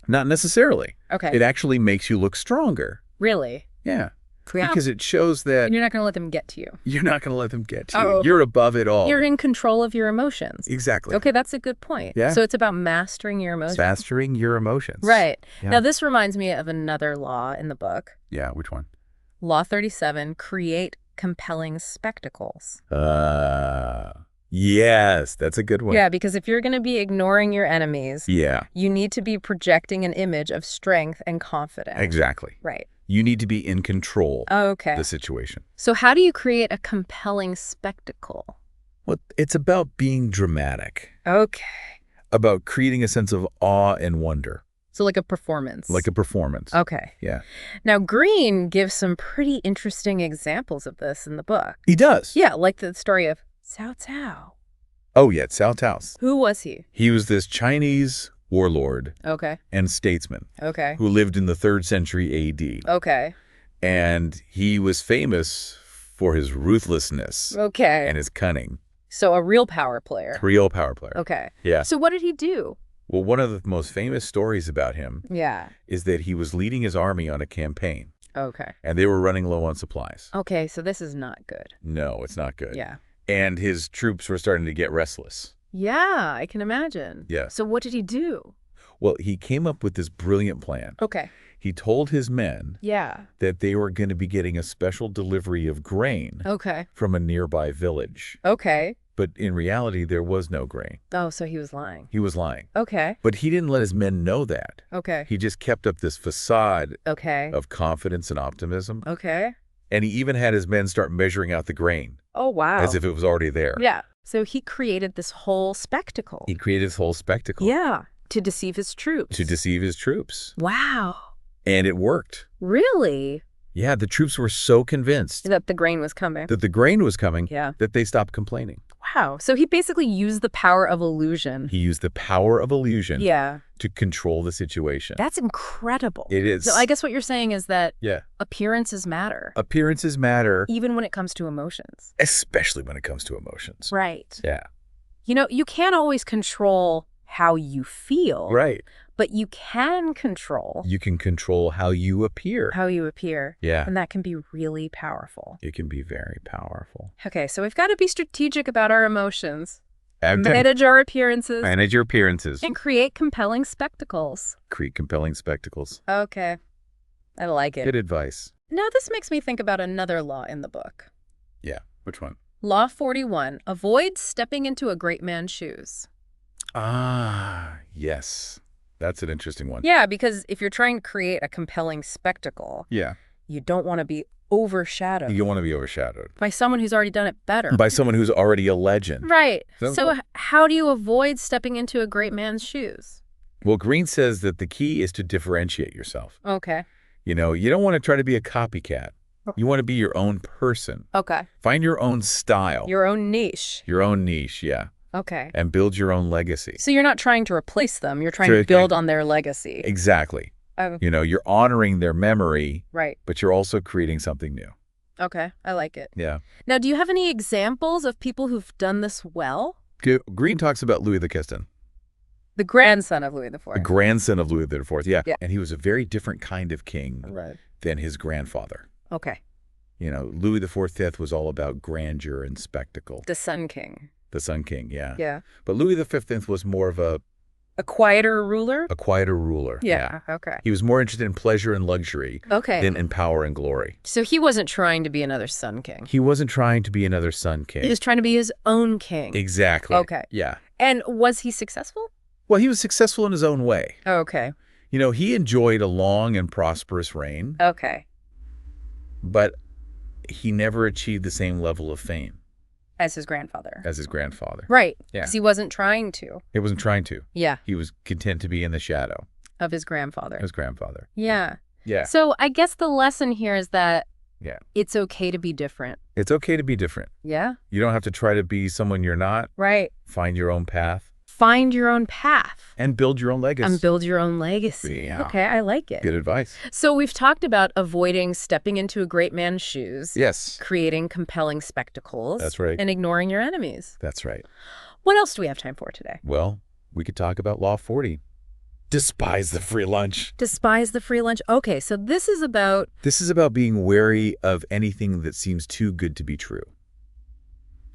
Speaker 2: Not necessarily.
Speaker 1: Okay.
Speaker 2: It actually makes you look stronger.
Speaker 1: Really?
Speaker 2: Yeah.
Speaker 1: Yeah.
Speaker 2: Because it shows that
Speaker 1: And you're not going to let them get to you.
Speaker 2: you're not going to let them get to you.
Speaker 1: Oh.
Speaker 2: You're above it all.
Speaker 1: You're in control of your emotions.
Speaker 2: Exactly.
Speaker 1: Okay, that's a good point.
Speaker 2: Yeah.
Speaker 1: So it's about mastering your emotions.
Speaker 2: Mastering your emotions.
Speaker 1: Right.
Speaker 2: Yeah.
Speaker 1: Now, this reminds me of another law in the book.
Speaker 2: Yeah, which one?
Speaker 1: Law 37, create compelling spectacles.
Speaker 2: Yes, that's a good one.
Speaker 1: Yeah, because if you're going to be ignoring your enemies,
Speaker 2: Yeah,
Speaker 1: you need to be projecting an image of strength and confidence.
Speaker 2: exactly.
Speaker 1: Right.
Speaker 2: You need to be in control
Speaker 1: Okay.
Speaker 2: of the situation.
Speaker 1: So how do you create a compelling spectacle?
Speaker 2: Well, it's about being dramatic,
Speaker 1: Okay.
Speaker 2: about creating a sense of awe and wonder,
Speaker 1: So like a performance.
Speaker 2: like a performance.
Speaker 1: Okay.
Speaker 2: Yeah.
Speaker 1: Now, Greene gives some pretty interesting examples of this in the book.
Speaker 2: He does.
Speaker 1: Yeah, like the story of Cao Cao.
Speaker 2: Oh, yeah, Cao Cao.
Speaker 1: Who was he?
Speaker 2: He was this Chinese warlord
Speaker 1: Okay.
Speaker 2: and statesman
Speaker 1: Okay.
Speaker 2: who lived in the 3rd century A.D.
Speaker 1: Okay.
Speaker 2: And he was famous for his ruthlessness
Speaker 1: Okay.
Speaker 2: and his cunning.
Speaker 1: So a real power player.
Speaker 2: Real power player.
Speaker 1: Okay.
Speaker 2: Yeah.
Speaker 1: So what did he do?
Speaker 2: Well, one of the most famous stories about him
Speaker 1: Yeah.
Speaker 2: is that he was leading his army on a campaign,
Speaker 1: Okay.
Speaker 2: and they were running low on supplies.
Speaker 1: Okay, so this is not good.
Speaker 2: No, it's not good.
Speaker 1: Yeah.
Speaker 2: And his troops were starting to get restless.
Speaker 1: Yeah, I can imagine.
Speaker 2: Yeah.
Speaker 1: So what did he do?
Speaker 2: Well, he came up with this brilliant plan.
Speaker 1: Okay.
Speaker 2: He told his men
Speaker 1: Yeah.
Speaker 2: that they were going to be getting a special delivery of grain
Speaker 1: Okay.
Speaker 2: from a nearby village.
Speaker 1: Okay.
Speaker 2: But in reality, there was no grain.
Speaker 1: Oh, so he was lying.
Speaker 2: He was lying.
Speaker 1: Okay.
Speaker 2: But he didn't let his men know that.
Speaker 1: Okay.
Speaker 2: He just kept up this facade
Speaker 1: Okay.
Speaker 2: of confidence and optimism.
Speaker 1: Okay.
Speaker 2: And he even had his men start measuring out the grain
Speaker 1: Oh, wow.
Speaker 2: as if it was already there.
Speaker 1: Yeah. So he created this whole spectacle.
Speaker 2: He created this whole spectacle
Speaker 1: Yeah. To deceive his troops.
Speaker 2: to deceive his troops.
Speaker 1: Wow.
Speaker 2: And it worked.
Speaker 1: Really?
Speaker 2: Yeah, the troops were so convinced
Speaker 1: That the grain was coming.
Speaker 2: that the grain was coming
Speaker 1: Yeah.
Speaker 2: that they stopped complaining.
Speaker 1: Wow. So he basically used the power of illusion.
Speaker 2: He used the power of illusion
Speaker 1: Yeah.
Speaker 2: to control the situation.
Speaker 1: That's incredible.
Speaker 2: It is.
Speaker 1: So I guess what you're saying is that
Speaker 2: Yeah.
Speaker 1: appearances matter,
Speaker 2: Appearances matter,
Speaker 1: even when it comes to emotions.
Speaker 2: especially when it comes to emotions.
Speaker 1: Right.
Speaker 2: Yeah.
Speaker 1: You know, you can't always control how you feel,
Speaker 2: Right.
Speaker 1: but you can control
Speaker 2: You can control how you appear.
Speaker 1: how you appear.
Speaker 2: Yeah.
Speaker 1: And that can be really powerful.
Speaker 2: It can be very powerful.
Speaker 1: Okay, so we've got to be strategic about our emotions,
Speaker 2: Okay.
Speaker 1: manage our appearances,
Speaker 2: Manage your appearances.
Speaker 1: and create compelling spectacles.
Speaker 2: Create compelling spectacles.
Speaker 1: Okay, I like it.
Speaker 2: Good advice.
Speaker 1: Now this makes me think about another law in the book.
Speaker 2: Yeah. Which one?
Speaker 1: Law 41, avoid stepping into a great man's shoes.
Speaker 2: Ah, yes. That's an interesting one.
Speaker 1: Yeah, because if you're trying to create a compelling spectacle,
Speaker 2: Yeah.
Speaker 1: you don't want to be overshadowed
Speaker 2: You don't want to be overshadowed
Speaker 1: by someone who's already done it better.
Speaker 2: by someone who's already a legend.
Speaker 1: Right.
Speaker 2: So-
Speaker 1: So how do you avoid stepping into a great man's shoes?
Speaker 2: Well, Greene says that the key is to differentiate yourself.
Speaker 1: Okay.
Speaker 2: You know, you don't want to try to be a copycat. You want to be your own person.
Speaker 1: Okay.
Speaker 2: Find your own style.
Speaker 1: Your own niche.
Speaker 2: Your own niche, yeah.
Speaker 1: Okay.
Speaker 2: And build your own legacy.
Speaker 1: So you're not trying to replace them. You're trying to build on their legacy.
Speaker 2: Exactly.
Speaker 1: Oh,
Speaker 2: You know, you're honoring their memory,
Speaker 1: right.
Speaker 2: but you're also creating something new.
Speaker 1: Okay. I like it.
Speaker 2: Yeah.
Speaker 1: Now, do you have any examples of people who've done this well?
Speaker 2: Greene talks about Louis the Queston,
Speaker 1: The grandson of Louis
Speaker 2: the
Speaker 1: IV.
Speaker 2: grandson of Louis the IV. Yeah.
Speaker 1: Yeah.
Speaker 2: And he was a very different kind of king
Speaker 1: Right.
Speaker 2: than his grandfather.
Speaker 1: Okay.
Speaker 2: You know, Louis XIV was all about grandeur and spectacle.
Speaker 1: The Sun King.
Speaker 2: The Sun King, yeah.
Speaker 1: Yeah.
Speaker 2: But Louis XV was more of a
Speaker 1: quieter ruler?
Speaker 2: a quieter ruler.
Speaker 1: Yeah. Okay.
Speaker 2: He was more interested in pleasure and luxury
Speaker 1: Okay.
Speaker 2: than in power and glory.
Speaker 1: So he wasn't trying to be another Sun King.
Speaker 2: He wasn't trying to be another Sun King.
Speaker 1: He was trying to be his own king.
Speaker 2: Exactly.
Speaker 1: Okay.
Speaker 2: Yeah.
Speaker 1: And was he successful?
Speaker 2: Well, he was successful in his own way.
Speaker 1: Okay.
Speaker 2: You know, he enjoyed a long and prosperous reign,
Speaker 1: Okay.
Speaker 2: but he never achieved the same level of fame.
Speaker 1: as his grandfather.
Speaker 2: as his grandfather.
Speaker 1: Right.
Speaker 2: Yeah.
Speaker 1: Because he wasn't trying to.
Speaker 2: He wasn't trying to.
Speaker 1: Yeah.
Speaker 2: He was content to be in the shadow
Speaker 1: Of his grandfather.
Speaker 2: of his grandfather.
Speaker 1: Yeah.
Speaker 2: Yeah.
Speaker 1: So I guess the lesson here is that
Speaker 2: Yeah.
Speaker 1: it's okay to be different.
Speaker 2: It's okay to be different.
Speaker 1: Yeah.
Speaker 2: You don't have to try to be someone you're not.
Speaker 1: Right.
Speaker 2: Find your own path
Speaker 1: Find your own path
Speaker 2: and build your own legacy.
Speaker 1: and build your own legacy.
Speaker 2: Yeah.
Speaker 1: Okay, I like it.
Speaker 2: Good advice.
Speaker 1: So we've talked about avoiding stepping into a great man's shoes,
Speaker 2: Yes.
Speaker 1: creating compelling spectacles,
Speaker 2: That's right.
Speaker 1: and ignoring your enemies.
Speaker 2: That's right.
Speaker 1: What else do we have time for today?
Speaker 2: Well, we could talk about Law 40. Despise the free lunch.
Speaker 1: Despise the free lunch. Okay, so this is about...
Speaker 2: This is about being wary of anything that seems too good to be true.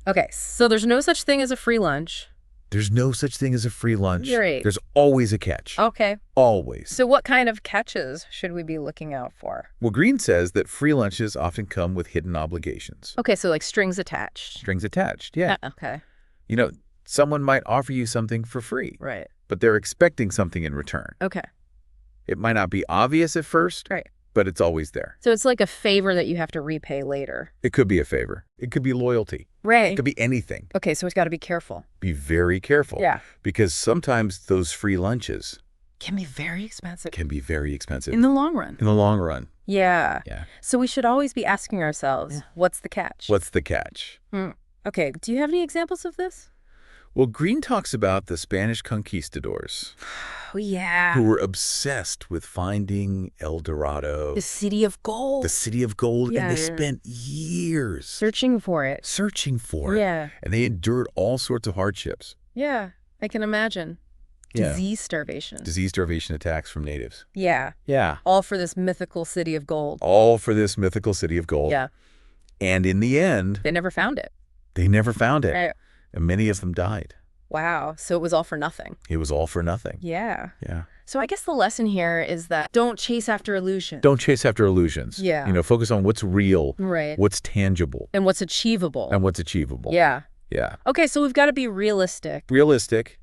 Speaker 1: Okay, so there's no such thing as a free lunch.
Speaker 2: There's no such thing as a free lunch.
Speaker 1: Great.
Speaker 2: There's always a catch.
Speaker 1: Okay,
Speaker 2: Always.
Speaker 1: so what kind of catches should we be looking out for?
Speaker 2: Well, Greene says that free lunches often come with hidden obligations.
Speaker 1: Okay, so like strings attached.
Speaker 2: Strings attached, yeah.
Speaker 1: Okay,
Speaker 2: You know, someone might offer you something for free,
Speaker 1: right.
Speaker 2: but they're expecting something in return.
Speaker 1: Okay,
Speaker 2: It might not be obvious at first,
Speaker 1: right.
Speaker 2: but it's always there.
Speaker 1: So it's like a favor that you have to repay later.
Speaker 2: It could be a favor. It could be loyalty. It
Speaker 1: Right.
Speaker 2: could be anything.
Speaker 1: Okay, so it's got to be careful.
Speaker 2: Be very careful.
Speaker 1: Yeah.
Speaker 2: Because sometimes those free lunches
Speaker 1: Can be very expensive.
Speaker 2: can be very expensive.
Speaker 1: In the long run.
Speaker 2: In the long run.
Speaker 1: Yeah.
Speaker 2: Yeah.
Speaker 1: So we should always be asking ourselves, what's the catch?
Speaker 2: What's the catch?
Speaker 1: Okay, do you have any examples of this?
Speaker 2: Well, Greene talks about the Spanish conquistadors
Speaker 1: Oh, yeah.
Speaker 2: who were obsessed with finding El Dorado,
Speaker 1: The city of gold.
Speaker 2: the city of gold,
Speaker 1: Yeah.
Speaker 2: and they spent years
Speaker 1: Searching for it.
Speaker 2: searching for it.
Speaker 1: Yeah.
Speaker 2: And they endured all sorts of hardships.
Speaker 1: Yeah, I can imagine.
Speaker 2: Yeah.
Speaker 1: Disease starvation.
Speaker 2: Disease, starvation attacks from natives.
Speaker 1: Yeah.
Speaker 2: Yeah.
Speaker 1: All for this mythical city of gold.
Speaker 2: All for this mythical city of gold.
Speaker 1: Yeah.
Speaker 2: And in the end,
Speaker 1: They never found it.
Speaker 2: they never found it.
Speaker 1: Right.
Speaker 2: And many of them died.
Speaker 1: Wow. So it was all for nothing.
Speaker 2: It was all for nothing.
Speaker 1: Yeah.
Speaker 2: Yeah.
Speaker 1: So I guess the lesson here is that don't chase after illusions.
Speaker 2: Don't chase after illusions.
Speaker 1: Yeah.
Speaker 2: You know, focus on what's real,
Speaker 1: Right.
Speaker 2: what's tangible,
Speaker 1: And what's achievable.
Speaker 2: and what's achievable.
Speaker 1: Yeah.
Speaker 2: Yeah.
Speaker 1: Okay, so we've got to be realistic
Speaker 2: Realistic,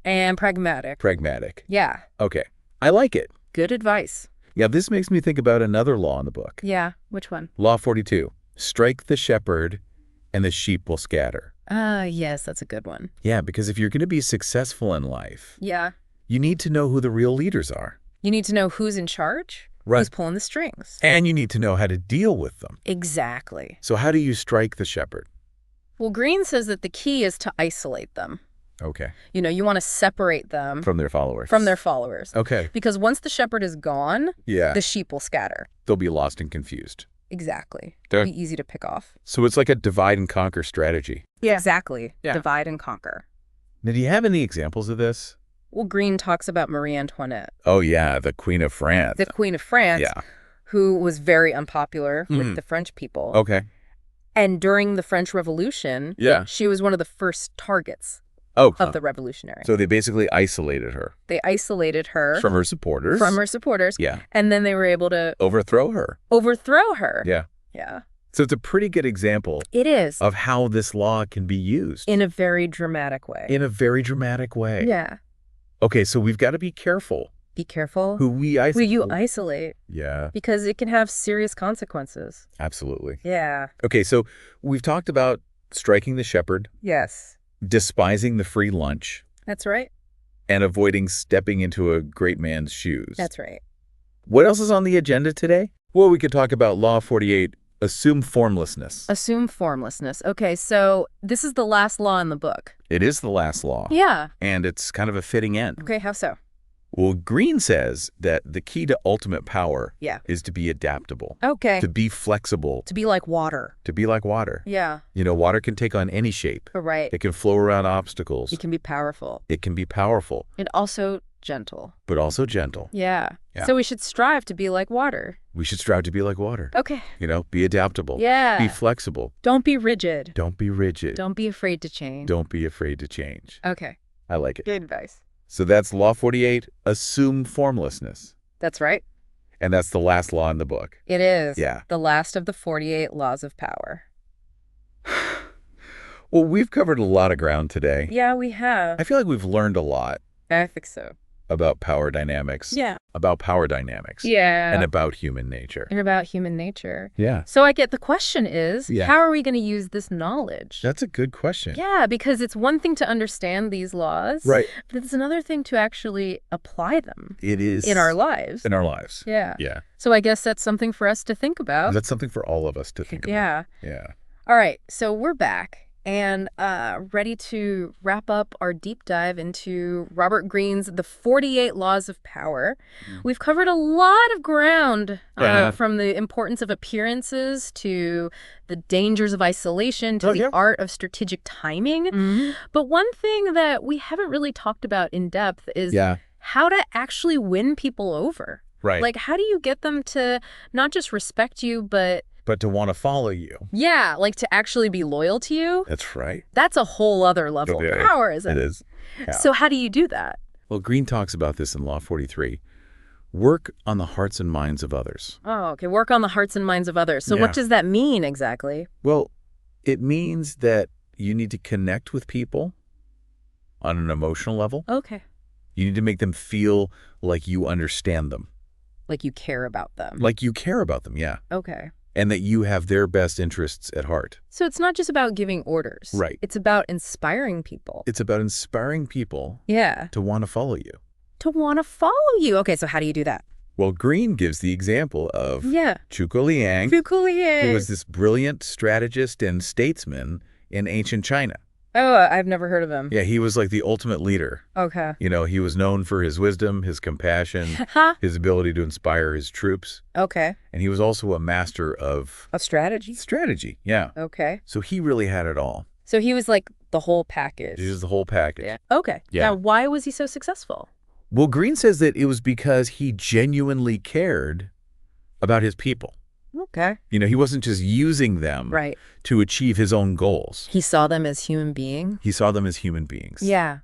Speaker 1: and pragmatic.
Speaker 2: pragmatic.
Speaker 1: Yeah.
Speaker 2: Okay. I like it.
Speaker 1: Good advice.
Speaker 2: Yeah, this makes me think about another law in the book.
Speaker 1: Yeah. Which one?
Speaker 2: Law 42. Strike the shepherd and the sheep will scatter.
Speaker 1: Yes, that's a good one.
Speaker 2: Yeah, because if you're going to be successful in life,
Speaker 1: Yeah.
Speaker 2: you need to know who the real leaders are.
Speaker 1: You need to know who's in charge,
Speaker 2: Right.
Speaker 1: who's pulling the strings.
Speaker 2: And you need to know how to deal with them.
Speaker 1: Exactly.
Speaker 2: So how do you strike the shepherd?
Speaker 1: Well, Greene says that the key is to isolate them.
Speaker 2: Okay.
Speaker 1: You know, you want to separate them
Speaker 2: From their followers.
Speaker 1: from their followers.
Speaker 2: Okay.
Speaker 1: Because once the shepherd is gone,
Speaker 2: Yeah.
Speaker 1: the sheep will scatter.
Speaker 2: They'll be lost and confused.
Speaker 1: Exactly.
Speaker 2: They're-
Speaker 1: Be easy to pick off.
Speaker 2: So it's like a divide and conquer strategy.
Speaker 1: Yeah. Exactly.
Speaker 2: Yeah.
Speaker 1: Divide and conquer.
Speaker 2: Now, do you have any examples of this?
Speaker 1: Well, Greene talks about Marie Antoinette,
Speaker 2: Oh, yeah, the Queen of France.
Speaker 1: the Queen of France,
Speaker 2: Yeah.
Speaker 1: who was very unpopular with
Speaker 2: Mhm.
Speaker 1: the French people.
Speaker 2: Okay.
Speaker 1: And during the French Revolution,
Speaker 2: Yeah.
Speaker 1: she was one of the first targets
Speaker 2: Oh,
Speaker 1: of the revolutionary.
Speaker 2: so they basically isolated her
Speaker 1: They isolated her
Speaker 2: from her supporters.
Speaker 1: from her supporters,
Speaker 2: Yeah.
Speaker 1: and then they were able to
Speaker 2: Overthrow her.
Speaker 1: overthrow her.
Speaker 2: Yeah.
Speaker 1: Yeah.
Speaker 2: So it's a pretty good example
Speaker 1: It is,
Speaker 2: of how this law can be used
Speaker 1: in a very dramatic way.
Speaker 2: in a very dramatic way.
Speaker 1: Yeah.
Speaker 2: Okay, so we've got to be careful
Speaker 1: Be careful
Speaker 2: who we
Speaker 1: who
Speaker 2: isolate.
Speaker 1: you isolate,
Speaker 2: Yeah,
Speaker 1: because it can have serious consequences.
Speaker 2: absolutely.
Speaker 1: Yeah.
Speaker 2: Okay, so we've talked about striking the shepherd,
Speaker 1: Yes.
Speaker 2: despising the free lunch,
Speaker 1: That's right.
Speaker 2: and avoiding stepping into a great man's shoes.
Speaker 1: That's right.
Speaker 2: What else is on the agenda today? Well, we could talk about Law 48, assume formlessness.
Speaker 1: Assume formlessness. Okay, so this is the last law in the book.
Speaker 2: It is the last law,
Speaker 1: Yeah.
Speaker 2: and it's kind of a fitting end.
Speaker 1: Okay, how so?
Speaker 2: Well, Greene says that the key to ultimate power
Speaker 1: Yeah.
Speaker 2: is to be adaptable,
Speaker 1: Okay.
Speaker 2: to be flexible,
Speaker 1: To be like water.
Speaker 2: to be like water.
Speaker 1: Yeah.
Speaker 2: You know, water can take on any shape.
Speaker 1: Right.
Speaker 2: It can flow around obstacles.
Speaker 1: It can be powerful
Speaker 2: It can be powerful,
Speaker 1: and also gentle.
Speaker 2: but also gentle.
Speaker 1: Yeah.
Speaker 2: Yeah.
Speaker 1: So we should strive to be like water.
Speaker 2: We should strive to be like water.
Speaker 1: Okay.
Speaker 2: You know, be adaptable.
Speaker 1: Yeah.
Speaker 2: Be flexible.
Speaker 1: Don't be rigid.
Speaker 2: Don't be rigid.
Speaker 1: Don't be afraid to change.
Speaker 2: Don't be afraid to change.
Speaker 1: Okay.
Speaker 2: I like it.
Speaker 1: Good advice.
Speaker 2: So that's Law 48, assume formlessness.
Speaker 1: That's right.
Speaker 2: And that's the last law in the book.
Speaker 1: It is.
Speaker 2: Yeah.
Speaker 1: The last of the 48 laws of power.
Speaker 2: Well, we've covered a lot of ground today.
Speaker 1: Yeah, we have.
Speaker 2: I feel like we've learned a lot.
Speaker 1: I think so.
Speaker 2: about power dynamics.
Speaker 1: Yeah.
Speaker 2: About power dynamics.
Speaker 1: Yeah.
Speaker 2: And about human nature.
Speaker 1: And about human nature.
Speaker 2: Yeah.
Speaker 1: So I get the question is,
Speaker 2: Yeah.
Speaker 1: how are we going to use this knowledge?
Speaker 2: That's a good question.
Speaker 1: Yeah, because it's one thing to understand these laws.
Speaker 2: Right.
Speaker 1: But it's another thing to actually apply them.
Speaker 2: It is.
Speaker 1: In our lives.
Speaker 2: In our lives.
Speaker 1: Yeah.
Speaker 2: Yeah.
Speaker 1: So I guess that's something for us to think about.
Speaker 2: That's something for all of us to think about.
Speaker 1: Yeah.
Speaker 2: Yeah.
Speaker 1: All right. So we're back and ready to wrap up our deep dive into Robert Greene's The 48 Laws of Power. We've covered a lot of ground from the importance of appearances to the dangers of isolation to the art of strategic timing. But one thing that we haven't really talked about in depth is how to actually win people over.
Speaker 2: Right.
Speaker 1: Like, how do you get them to not just respect you, but
Speaker 2: to want to follow you.
Speaker 1: Yeah, like to actually be loyal to you.
Speaker 2: That's right.
Speaker 1: That's a whole other level of power, isn't it?
Speaker 2: It is. Yeah.
Speaker 1: So how do you do that?
Speaker 2: Well, Greene talks about this in Law 43. Work on the hearts and minds of others.
Speaker 1: Oh, okay. Work on the hearts and minds of others. So what does that mean exactly?
Speaker 2: Well, it means that you need to connect with people on an emotional level.
Speaker 1: Okay.
Speaker 2: You need to make them feel like you understand them.
Speaker 1: Like you care about them.
Speaker 2: Like you care about them, yeah.
Speaker 1: Okay.
Speaker 2: And that you have their best interests at heart.
Speaker 1: So it's not just about giving orders.
Speaker 2: Right.
Speaker 1: It's about inspiring people.
Speaker 2: It's about inspiring people
Speaker 1: to
Speaker 2: want to follow you.
Speaker 1: To want to follow you. Okay, so how do you do that?
Speaker 2: Well, Greene gives the example of Zhuge Liang, who was this brilliant strategist and statesman in ancient China.
Speaker 1: Oh, I've never heard of him.
Speaker 2: Yeah, he was like the ultimate leader.
Speaker 1: Okay.
Speaker 2: You know, he was known for his wisdom, his compassion, his ability to inspire his troops.
Speaker 1: Okay.
Speaker 2: And he was also a master of
Speaker 1: strategy.
Speaker 2: Strategy, yeah.
Speaker 1: Okay.
Speaker 2: So he really had it all.
Speaker 1: So he was like the whole package.
Speaker 2: He was the whole package.
Speaker 1: Yeah. Okay.
Speaker 2: Yeah.
Speaker 1: Now, why was he so successful?
Speaker 2: Well, Greene says that it was because he genuinely cared about his people.
Speaker 1: Okay.
Speaker 2: You know, he wasn't just using them to achieve his own goals.
Speaker 1: He saw them as human beings.
Speaker 2: He saw them as human beings.
Speaker 1: Yeah.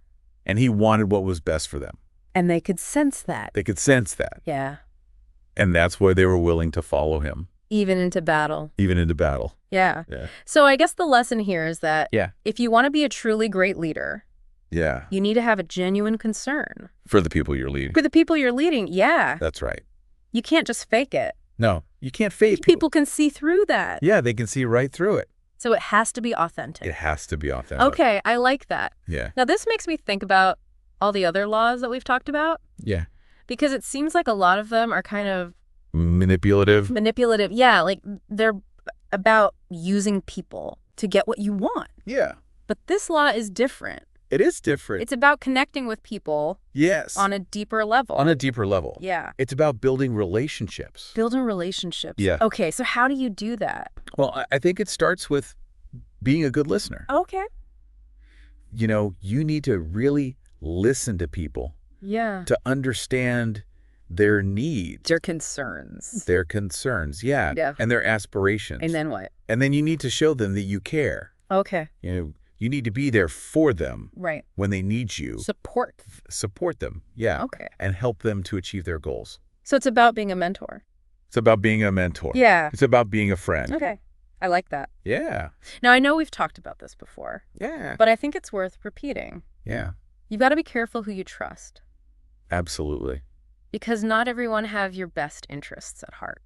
Speaker 2: And he wanted what was best for them.
Speaker 1: And they could sense that.
Speaker 2: They could sense that.
Speaker 1: Yeah.
Speaker 2: And that's why they were willing to follow him.
Speaker 1: Even into battle.
Speaker 2: Even into battle.
Speaker 1: Yeah. So I guess the lesson here is that if you want to be a truly great leader, you need to have a genuine concern.
Speaker 2: For the people you're leading.
Speaker 1: For the people you're leading,
Speaker 2: That's right.
Speaker 1: You can't just fake it.
Speaker 2: No, you can't fake
Speaker 1: people can see through that.
Speaker 2: Yeah, they can see right through it.
Speaker 1: So it has to be authentic.
Speaker 2: It has to be authentic.
Speaker 1: Okay, I like that.
Speaker 2: Yeah.
Speaker 1: Now this makes me think about all the other laws that we've talked about.
Speaker 2: Yeah.
Speaker 1: Because it seems like a lot of them are kind of
Speaker 2: manipulative.
Speaker 1: Yeah, like they're about using people to get what you want.
Speaker 2: Yeah.
Speaker 1: But this law is different.
Speaker 2: It is different.
Speaker 1: It's about connecting with people.
Speaker 2: Yes.
Speaker 1: On a deeper level.
Speaker 2: On a deeper level.
Speaker 1: Yeah.
Speaker 2: It's about building relationships.
Speaker 1: Building relationships.
Speaker 2: Yeah.
Speaker 1: Okay, so how do you do that?
Speaker 2: Well, I think it starts with being a good listener.
Speaker 1: Okay.
Speaker 2: You know, you need to really listen to people.
Speaker 1: Yeah.
Speaker 2: To understand their needs.
Speaker 1: Their concerns.
Speaker 2: Their concerns, yeah. And their aspirations.
Speaker 1: And then what?
Speaker 2: And then you need to show them that you care.
Speaker 1: Okay.
Speaker 2: You know, you need to be there for them.
Speaker 1: Right.
Speaker 2: When they need you.
Speaker 1: Support
Speaker 2: them, yeah.
Speaker 1: Okay.
Speaker 2: And help them to achieve their goals.
Speaker 1: So it's about being a mentor.
Speaker 2: It's about being a mentor.
Speaker 1: Yeah.
Speaker 2: It's about being a friend.
Speaker 1: Okay. I like that.
Speaker 2: Yeah.
Speaker 1: Now, I know we've talked about this before.
Speaker 2: Yeah.
Speaker 1: But I think it's worth repeating.
Speaker 2: Yeah.
Speaker 1: You've got to be careful who you trust.
Speaker 2: Absolutely.
Speaker 1: Because not everyone have your best interests at heart.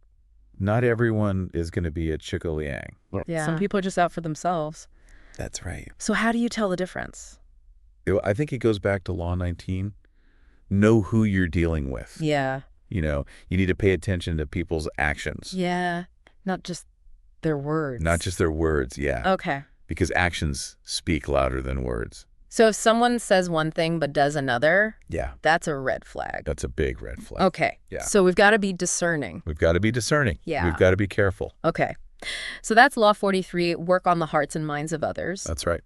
Speaker 2: Not everyone is going to be a Zhuge Liang.
Speaker 1: Yeah. Some people are just out for themselves.
Speaker 2: That's right.
Speaker 1: So how do you tell the difference?
Speaker 2: I think it goes back to Law 19. Know who you're dealing with.
Speaker 1: Yeah.
Speaker 2: You know, you need to pay attention to people's actions.
Speaker 1: Yeah. Not just their words.
Speaker 2: Not just their words, yeah.
Speaker 1: Okay.
Speaker 2: Because actions speak louder than words.
Speaker 1: So if someone says one thing but does another, that's a red flag.
Speaker 2: That's a big red flag.
Speaker 1: Okay.
Speaker 2: Yeah.
Speaker 1: So we've got to be discerning.
Speaker 2: We've got to be discerning.
Speaker 1: Yeah.
Speaker 2: We've got to be careful.
Speaker 1: Okay. So that's Law 43, work on the hearts and minds of others.
Speaker 2: That's right.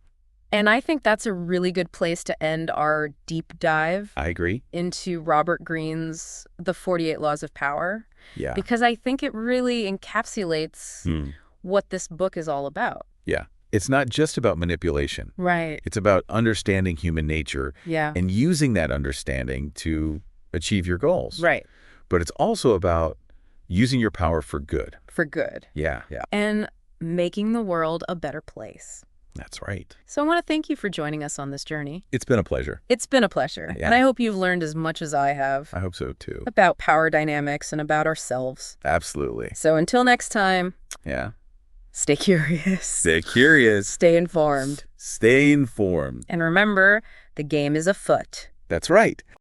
Speaker 1: And I think that's a really good place to end our deep dive.
Speaker 2: I agree.
Speaker 1: Into Robert Greene's The 48 Laws of Power.
Speaker 2: Yeah.
Speaker 1: Because I think it really encapsulates what this book is all about.
Speaker 2: Yeah. It's not just about manipulation.
Speaker 1: Right.
Speaker 2: It's about understanding human nature.
Speaker 1: Yeah.
Speaker 2: And using that understanding to achieve your goals.
Speaker 1: Right.
Speaker 2: But it's also about using your power for good.
Speaker 1: For good.
Speaker 2: Yeah. Yeah.
Speaker 1: And making the world a better place.
Speaker 2: That's right.
Speaker 1: So I want to thank you for joining us on this journey.
Speaker 2: It's been a pleasure.
Speaker 1: It's been a pleasure.
Speaker 2: Yeah.
Speaker 1: And I hope you've learned as much as I have
Speaker 2: I hope so, too.
Speaker 1: about power dynamics and about ourselves.
Speaker 2: Absolutely.
Speaker 1: So until next time,
Speaker 2: Yeah.
Speaker 1: stay curious.
Speaker 2: Stay curious.
Speaker 1: Stay informed.
Speaker 2: Stay informed.
Speaker 1: And remember, the game is afoot.
Speaker 2: That's right.